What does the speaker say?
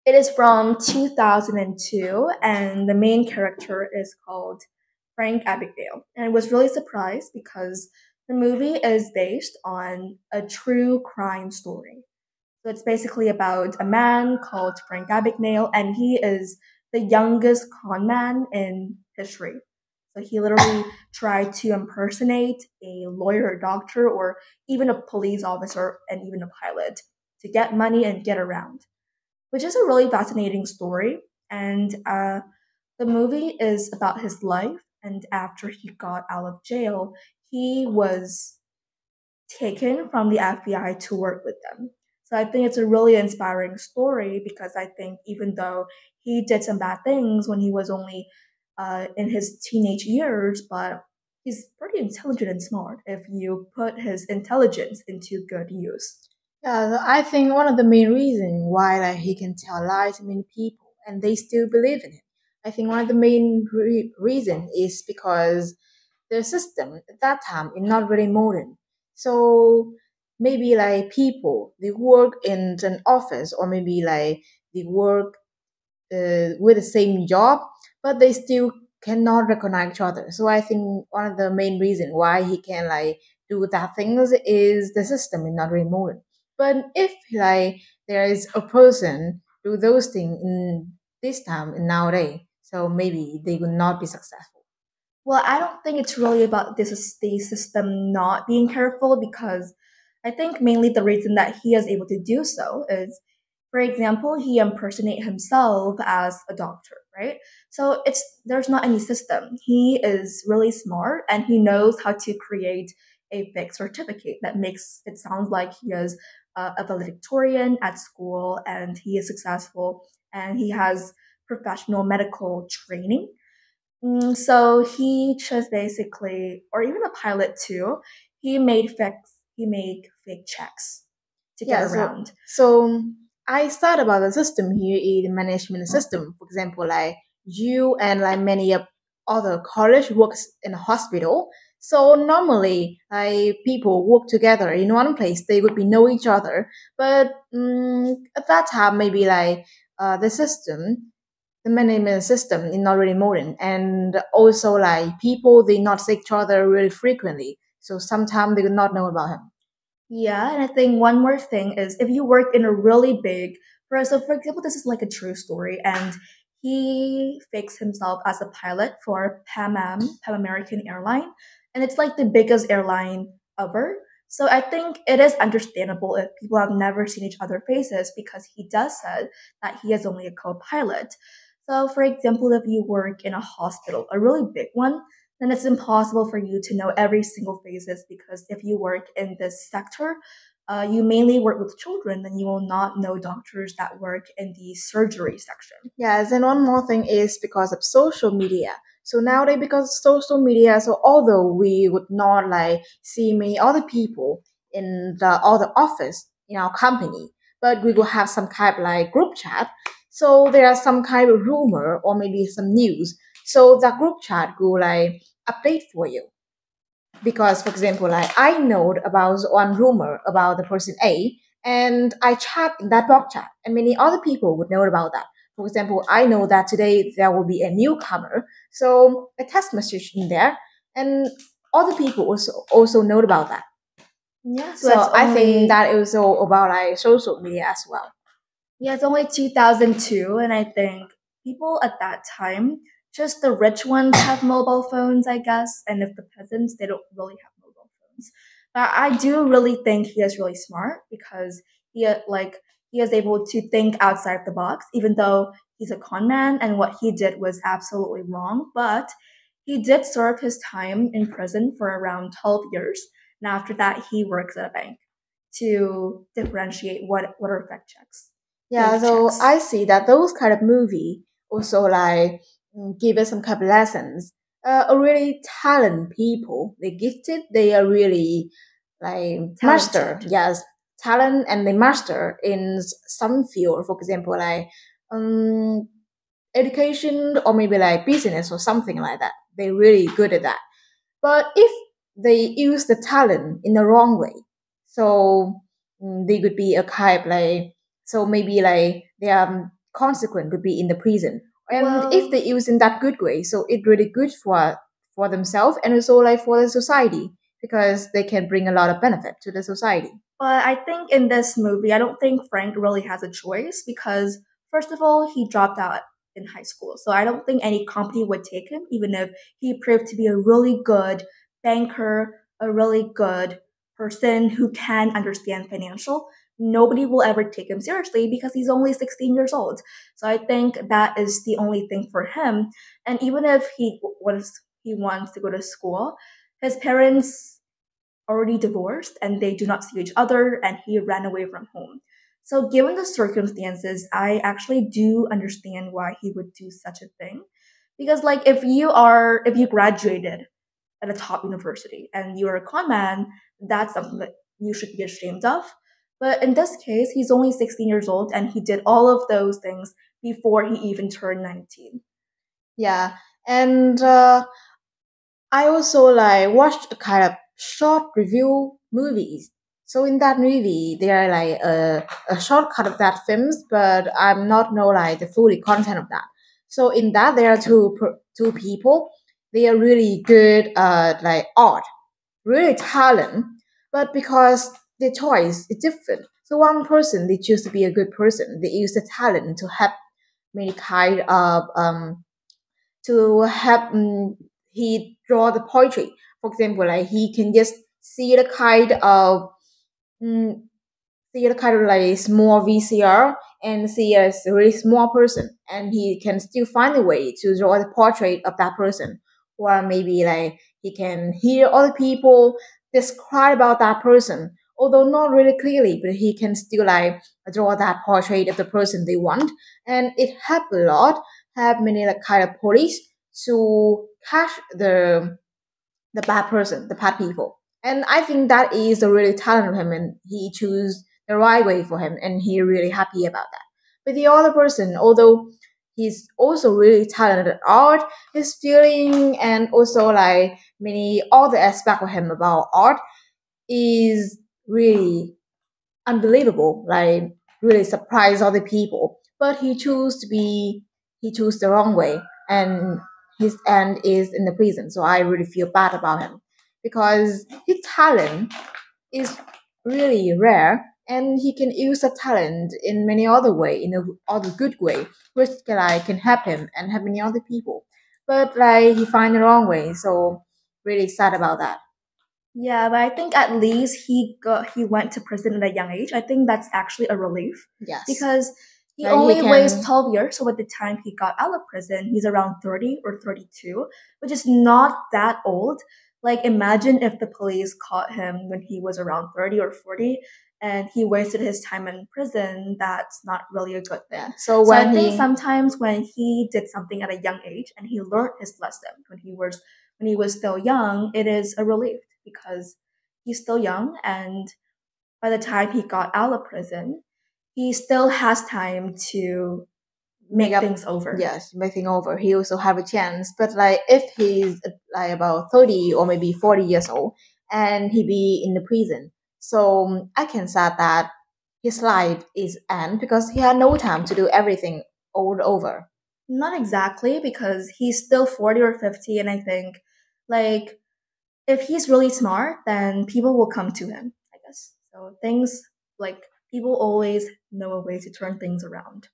It is from 2002, and the main character is called Frank Abagnale. And I was really surprised because the movie is based on a true crime story. So it's basically about a man called Frank Abagnale, and he is the youngest con man in history. So he literally tried to impersonate a lawyer, a doctor, or even a police officer, and even a pilot to get money and get around, which is a really fascinating story. And the movie is about his life. And after he got out of jail, he was taken from the FBI to work with them. So I think it's a really inspiring story because I think even though he did some bad things when he was only in his teenage years, but he's pretty intelligent and smart if you put his intelligence into good use. Yeah, I think one of the main reasons why like he can tell lies to many people and they still believe in it. I think one of the main reason is because the system at that time is not very modern. So maybe like people they work in an office or maybe like they work with the same job, but they still cannot recognize each other. So I think one of the main reason why he can like do that things is the system is not very modern. But if like there is a person do those things in this time and nowadays, so maybe they will not be successful. Well, I don't think it's really about this is the system not being careful because I think mainly the reason that he is able to do so is, for example, he impersonate himself as a doctor, right? So it's there's not any system. He is really smart and he knows how to create a fake certificate that makes it sound like he is a valedictorian at school and he is successful and he has professional medical training. So he just basically, or even a pilot too, he made fake checks to get Yeah, so around. so I thought about the system here in management system. For example, like you and like many of other college works in a hospital. So normally, like people work together in one place, they would be know each other. But at that time, maybe like the system, the management system is not really modern, and also like people they not see each other really frequently. So sometimes they would not know about him. Yeah, and I think one more thing is if you work in a really big, for example, this is like a true story, and he fakes himself as a pilot for Pan American Airline, and it's like the biggest airline ever. So I think it is understandable if people have never seen each other faces because he does said that he is only a co-pilot. So for example, if you work in a hospital, a really big one, then it's impossible for you to know every single phases because if you work in this sector, you mainly work with children, then you will not know doctors that work in the surgery section. Yes, and one more thing is because of social media. So nowadays, because of social media, so although we would not like see many other people in the other office in our company, but we will have some kind of like group chat. So there are some kind of rumor or maybe some news. So the group chat will like update for you because for example like I know about one rumor about the person A and I chat in that blog chat and many other people would know about that. For example, I know that today there will be a newcomer, so a text message in there and other people also know about that. Yeah, so it's So I think only that is also about like social media as well. yeah, it's only 2002, and I think people at that time, just the rich ones have mobile phones, I guess, and if the peasants, they don't really have mobile phones. But I do really think he is really smart because he is able to think outside the box, even though he's a con man and what he did was absolutely wrong. But he did serve his time in prison for around 12 years, and after that, he works at a bank to differentiate what are fact checks, Yeah, fake so checks. I see that those kind of movie also like give us some kind of lessons. A really talent people, they gifted, they are really like master. Talented. Yes, talent and they master in some field. For example, like um, education or maybe like business or something like that. They're really good at that. But if they use the talent in the wrong way, so they could be a kind of like so maybe like they are consequent to be in the prison. And if Well, they use in that good way, so it really good for themselves and also like for the society because they can bring a lot of benefit to the society. but I think in this movie, I don't think Frank really has a choice because, first of all, he dropped out in high school. So I don't think any company would take him, even if he proved to be a really good banker, a really good person who can understand financial. Nobody will ever take him seriously because he's only 16 years old. So I think that is the only thing for him. And even if he wants to go to school, his parents already divorced and they do not see each other and he ran away from home. So given the circumstances, I actually do understand why he would do such a thing. Because like if you graduated at a top university and you're a con man, that's something that you should be ashamed of. But in this case, he's only 16 years old and he did all of those things before he even turned 19. Yeah, and I also like watched a kind of short review movies. So in that movie, there are like a shortcut of that films, but I'm not know like the fully content of that. So in that, there are two people. They are really good at like art, really talent, but because their choice is different. So one person they choose to be a good person. They use the talent to help many kind of to help he draw the poetry. For example, like he can just see the kind of mm, see the kind of like small VCR and see a really small person, and he can still find a way to draw the portrait of that person, or maybe like he can hear other people describe about that person, although not really clearly, but he can still like draw that portrait of the person they want, and it helped a lot. Have many like kind of police to catch the bad person, the bad people. And I think that is a really talent of him, and he chose the right way for him, and he really happy about that. But the other person, although he's also really talented at art, his feeling and also like many other aspect of him about art is really unbelievable, like really surprise other people. But he chose the wrong way, and his end is in the prison. So I really feel bad about him because his talent is really rare, and he can use the talent in many other way, in a other good way, which can help him and help many other people. But like he find the wrong way, so really sad about that. Yeah, but I think at least he went to prison at a young age. I think that's actually a relief Yes, because he like he only weighs can 12 years. So at the time he got out of prison, he's around 30 or 32, which is not that old. Like imagine if the police caught him when he was around 30 or 40 and he wasted his time in prison. That's not really a good yeah. thing. So So I when think he sometimes when he did something at a young age and he learned his lesson when he was still young, it is a relief because he's still young and by the time he got out of prison, he still has time to make make up things over. yes making over, he also have a chance. But like if he's like about 30 or maybe 40 years old and he be in the prison, so I can say that his life is end because he had no time to do everything all over. Not exactly because he's still 40 or 50 and I think like if he's really smart, then people will come to him, I guess. So things like people always know a way to turn things around.